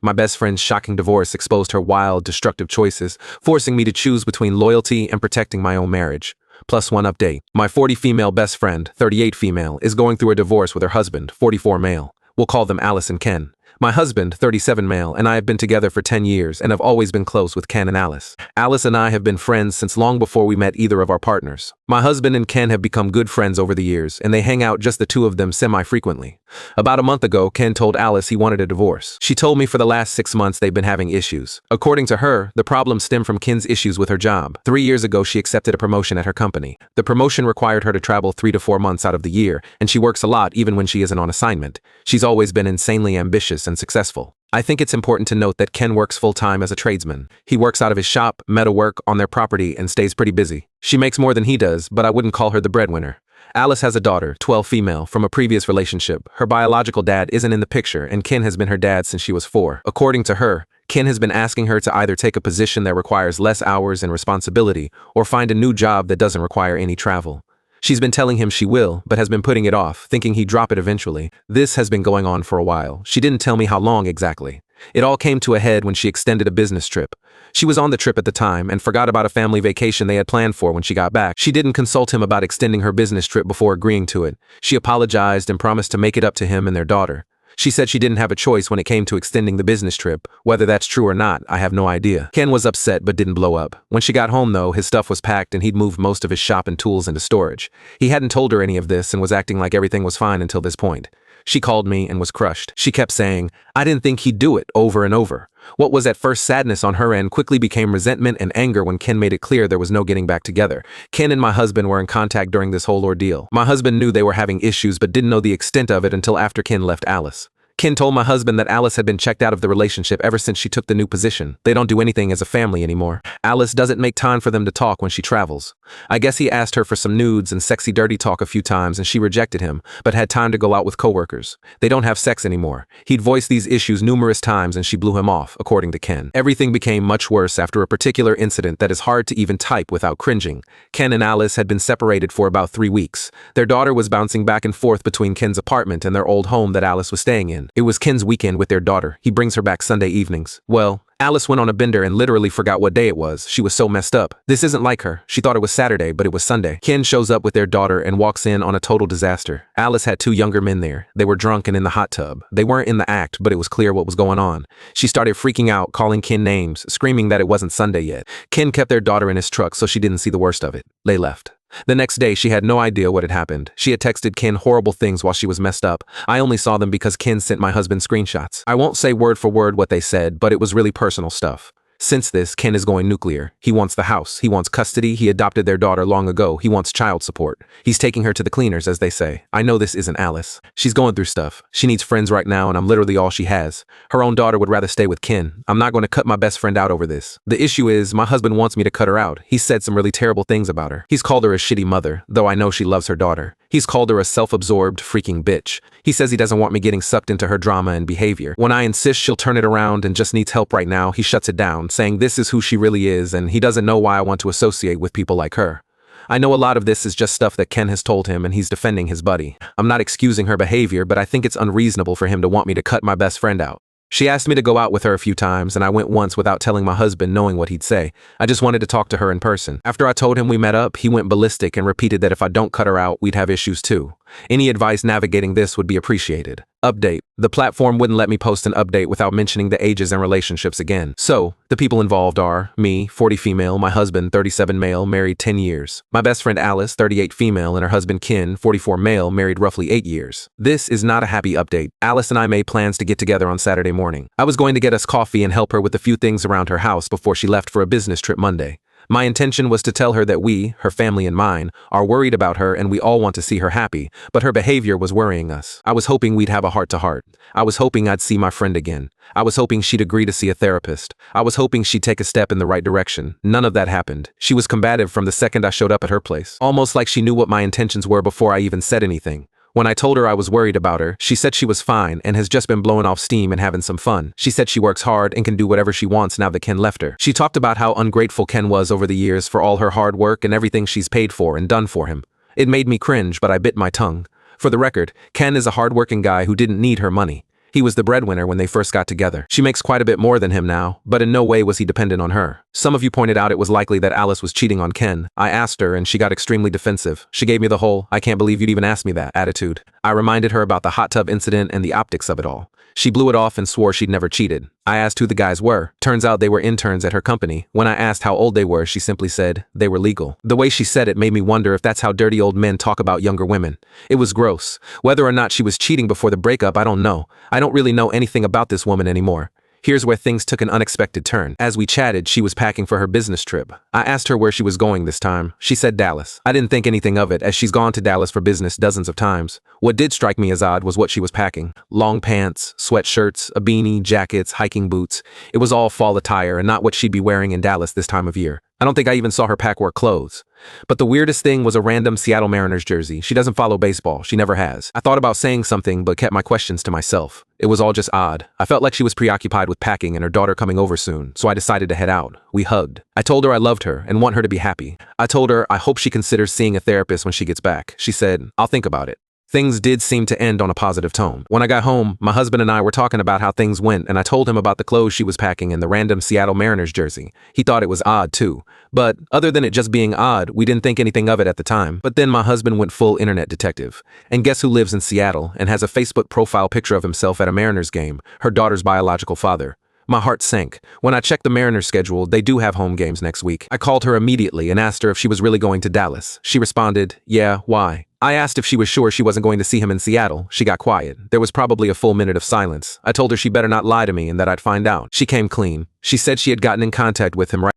My best friend's shocking divorce exposed her wild, destructive choices, forcing me to choose between loyalty and protecting my own marriage. Plus one update. My 40 female best friend, 38 female, is going through a divorce with her husband, 44 male. We'll call them Alice and Ken. My husband, 37 male, and I have been together for 10 years and have always been close with Ken and Alice. Alice and I have been friends since long before we met either of our partners. My husband and Ken have become good friends over the years, and they hang out just the two of them semi-frequently. About a month ago, Ken told Alice he wanted a divorce. She told me for the last 6 months they've been having issues. According to her, the problem stemmed from Ken's issues with her job. 3 years ago, she accepted a promotion at her company. The promotion required her to travel 3 to 4 months out of the year, and she works a lot even when she isn't on assignment. She's always been insanely ambitious and successful. I think it's important to note that Ken works full-time as a tradesman. He works out of his shop, metalwork, on their property, and stays pretty busy. She makes more than he does, but I wouldn't call her the breadwinner. Alice has a daughter, 12 female, from a previous relationship. Her biological dad isn't in the picture, and Ken has been her dad since she was 4. According to her, Ken has been asking her to either take a position that requires less hours and responsibility, or find a new job that doesn't require any travel. She's been telling him she will, but has been putting it off, thinking he'd drop it eventually. This has been going on for a while. She didn't tell me how long exactly. It all came to a head when she extended a business trip. She was on the trip at the time and forgot about a family vacation they had planned for when she got back. She didn't consult him about extending her business trip before agreeing to it. She apologized and promised to make it up to him and their daughter. She said she didn't have a choice when it came to extending the business trip. Whether that's true or not, I have no idea. Ken was upset but didn't blow up. When she got home though, his stuff was packed and he'd moved most of his shop and tools into storage. He hadn't told her any of this and was acting like everything was fine until this point. She called me and was crushed. She kept saying, "I didn't think he'd do it," over and over. What was at first sadness on her end quickly became resentment and anger when Ken made it clear there was no getting back together. Ken and my husband were in contact during this whole ordeal. My husband knew they were having issues but didn't know the extent of it until after Ken left Alice. Ken told my husband that Alice had been checked out of the relationship ever since she took the new position. They don't do anything as a family anymore. Alice doesn't make time for them to talk when she travels. I guess he asked her for some nudes and sexy dirty talk a few times and she rejected him, but had time to go out with coworkers. They don't have sex anymore. He'd voiced these issues numerous times and she blew him off, according to Ken. Everything became much worse after a particular incident that is hard to even type without cringing. Ken and Alice had been separated for about 3 weeks. Their daughter was bouncing back and forth between Ken's apartment and their old home that Alice was staying in. It was Ken's weekend with their daughter. He brings her back Sunday evenings. Well, Alice went on a bender and literally forgot what day it was. She was so messed up. This isn't like her. She thought it was Saturday, but it was Sunday. Ken shows up with their daughter and walks in on a total disaster. Alice had 2 younger men there. They were drunk and in the hot tub. They weren't in the act, but it was clear what was going on. She started freaking out, calling Ken names, screaming that it wasn't Sunday yet. Ken kept their daughter in his truck so she didn't see the worst of it. They left. The next day, she had no idea what had happened. She had texted Ken horrible things while she was messed up. I only saw them because Ken sent my husband screenshots. I won't say word for word what they said, but it was really personal stuff. Since this, Ken is going nuclear. He wants the house. He wants custody. He adopted their daughter long ago. He wants child support. He's taking her to the cleaners, as they say. I know this isn't Alice. She's going through stuff. She needs friends right now, and I'm literally all she has. Her own daughter would rather stay with Ken. I'm not going to cut my best friend out over this. The issue is, my husband wants me to cut her out. He said some really terrible things about her. He's called her a shitty mother, though I know she loves her daughter. He's called her a self-absorbed freaking bitch. He says he doesn't want me getting sucked into her drama and behavior. When I insist she'll turn it around and just needs help right now, he shuts it down, saying this is who she really is and he doesn't know why I want to associate with people like her. I know a lot of this is just stuff that Ken has told him and he's defending his buddy. I'm not excusing her behavior, but I think it's unreasonable for him to want me to cut my best friend out. She asked me to go out with her a few times, and I went once without telling my husband, knowing what he'd say. I just wanted to talk to her in person. After I told him we met up, he went ballistic and repeated that if I don't cut her out, we'd have issues too. Any advice navigating this would be appreciated. Update. The platform wouldn't let me post an update without mentioning the ages and relationships again. So, the people involved are me, 40 female, my husband, 37 male, married 10 years. My best friend Alice, 38 female, and her husband Ken, 44 male, married roughly 8 years. This is not a happy update. Alice and I made plans to get together on Saturday morning. I was going to get us coffee and help her with a few things around her house before she left for a business trip Monday. My intention was to tell her that we, her family and mine, are worried about her and we all want to see her happy, but her behavior was worrying us. I was hoping we'd have a heart-to-heart. I was hoping I'd see my friend again. I was hoping she'd agree to see a therapist. I was hoping she'd take a step in the right direction. None of that happened. She was combative from the second I showed up at her place, almost like she knew what my intentions were before I even said anything. When I told her I was worried about her, she said she was fine and has just been blowing off steam and having some fun. She said she works hard and can do whatever she wants now that Ken left her. She talked about how ungrateful Ken was over the years for all her hard work and everything she's paid for and done for him. It made me cringe, but I bit my tongue. For the record, Ken is a hard-working guy who didn't need her money. He was the breadwinner when they first got together. She makes quite a bit more than him now, but in no way was he dependent on her. Some of you pointed out it was likely that Alice was cheating on Ken. I asked her and she got extremely defensive. She gave me the whole, "I can't believe you'd even ask me that" attitude. I reminded her about the hot tub incident and the optics of it all. She blew it off and swore she'd never cheated. I asked who the guys were. Turns out they were interns at her company. When I asked how old they were, she simply said they were legal. The way she said it made me wonder if that's how dirty old men talk about younger women. It was gross. Whether or not she was cheating before the breakup, I don't know. I don't really know anything about this woman anymore. Here's where things took an unexpected turn. As we chatted, she was packing for her business trip. I asked her where she was going this time. She said Dallas. I didn't think anything of it, as she's gone to Dallas for business dozens of times. What did strike me as odd was what she was packing. Long pants, sweatshirts, a beanie, jackets, hiking boots. It was all fall attire and not what she'd be wearing in Dallas this time of year. I don't think I even saw her pack work clothes. But the weirdest thing was a random Seattle Mariners jersey. She doesn't follow baseball. She never has. I thought about saying something, but kept my questions to myself. It was all just odd. I felt like she was preoccupied with packing and her daughter coming over soon, so I decided to head out. We hugged. I told her I loved her and want her to be happy. I told her I hope she considers seeing a therapist when she gets back. She said, "I'll think about it." Things did seem to end on a positive tone. When I got home, my husband and I were talking about how things went, and I told him about the clothes she was packing and the random Seattle Mariners jersey. He thought it was odd too. But other than it just being odd, we didn't think anything of it at the time. But then my husband went full internet detective. And guess who lives in Seattle and has a Facebook profile picture of himself at a Mariners game? Her daughter's biological father. My heart sank. When I checked the Mariners schedule, they do have home games next week. I called her immediately and asked her if she was really going to Dallas. She responded, "Yeah, why?" I asked if she was sure she wasn't going to see him in Seattle. She got quiet. There was probably a full minute of silence. I told her she better not lie to me and that I'd find out. She came clean. She said she had gotten in contact with him right